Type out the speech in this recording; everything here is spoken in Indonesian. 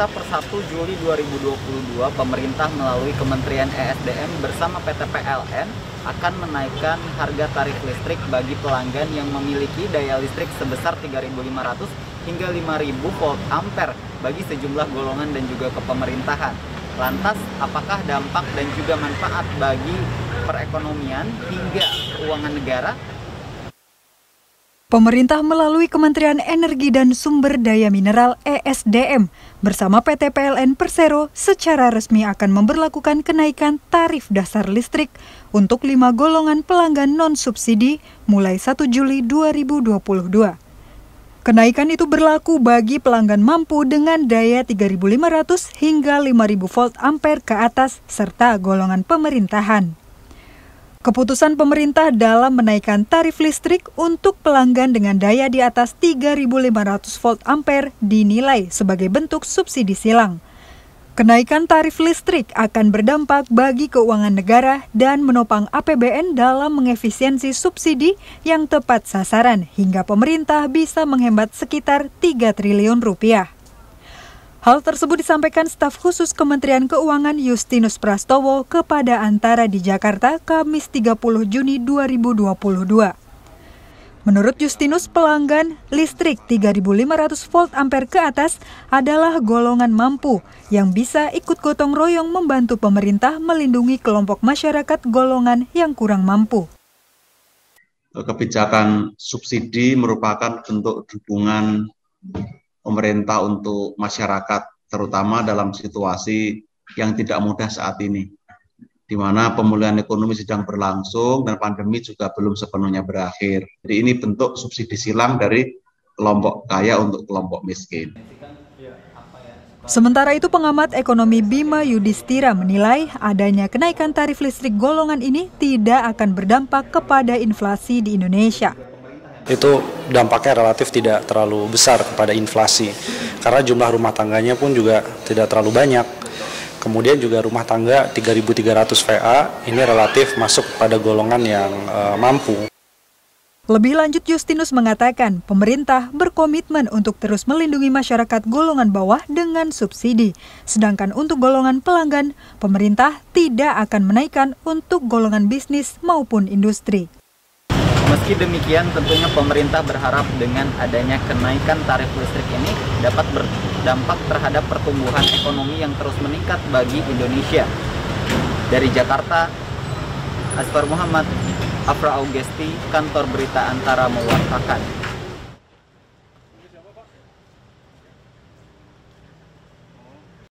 Pemirsa, per 1 Juli 2022, pemerintah melalui Kementerian ESDM bersama PT PLN akan menaikkan harga tarif listrik bagi pelanggan yang memiliki daya listrik sebesar 3.500 hingga 5.000 volt ampere bagi sejumlah golongan dan juga kepemerintahan. Lantas, apakah dampak dan juga manfaat bagi perekonomian hingga keuangan negara? Pemerintah melalui Kementerian Energi dan Sumber Daya Mineral ESDM bersama PT PLN Persero secara resmi akan memberlakukan kenaikan tarif dasar listrik untuk 5 golongan pelanggan non-subsidi mulai 1 Juli 2022. Kenaikan itu berlaku bagi pelanggan mampu dengan daya 3.500 hingga 5.000 volt ampere ke atas serta golongan pemerintahan. Keputusan pemerintah dalam menaikkan tarif listrik untuk pelanggan dengan daya di atas 3.500 volt ampere dinilai sebagai bentuk subsidi silang. Kenaikan tarif listrik akan berdampak bagi keuangan negara dan menopang APBN dalam mengefisiensi subsidi yang tepat sasaran hingga pemerintah bisa menghemat sekitar 3 triliun rupiah. Hal tersebut disampaikan staf khusus Kementerian Keuangan Justinus Prastowo kepada Antara di Jakarta, Kamis 30 Juni 2022. Menurut Justinus, pelanggan listrik 3.500 volt ampere ke atas adalah golongan mampu yang bisa ikut gotong royong membantu pemerintah melindungi kelompok masyarakat golongan yang kurang mampu. Kebijakan subsidi merupakan bentuk dukungan pemerintah untuk masyarakat, terutama dalam situasi yang tidak mudah saat ini, di mana pemulihan ekonomi sedang berlangsung dan pandemi juga belum sepenuhnya berakhir. Jadi ini bentuk subsidi silang dari kelompok kaya untuk kelompok miskin. Sementara itu, pengamat ekonomi Bima Yudhistira menilai adanya kenaikan tarif listrik golongan ini tidak akan berdampak kepada inflasi di Indonesia. Itu dampaknya relatif tidak terlalu besar kepada inflasi, karena jumlah rumah tangganya pun juga tidak terlalu banyak. Kemudian juga rumah tangga 3.300 VA ini relatif masuk pada golongan yang mampu. Lebih lanjut, Justinus mengatakan pemerintah berkomitmen untuk terus melindungi masyarakat golongan bawah dengan subsidi. Sedangkan untuk golongan pelanggan, pemerintah tidak akan menaikkan untuk golongan bisnis maupun industri. Meski demikian, tentunya pemerintah berharap dengan adanya kenaikan tarif listrik ini dapat berdampak terhadap pertumbuhan ekonomi yang terus meningkat bagi Indonesia. Dari Jakarta, Asfar Muhammad, Afra Augesti, Kantor Berita Antara mewartakan.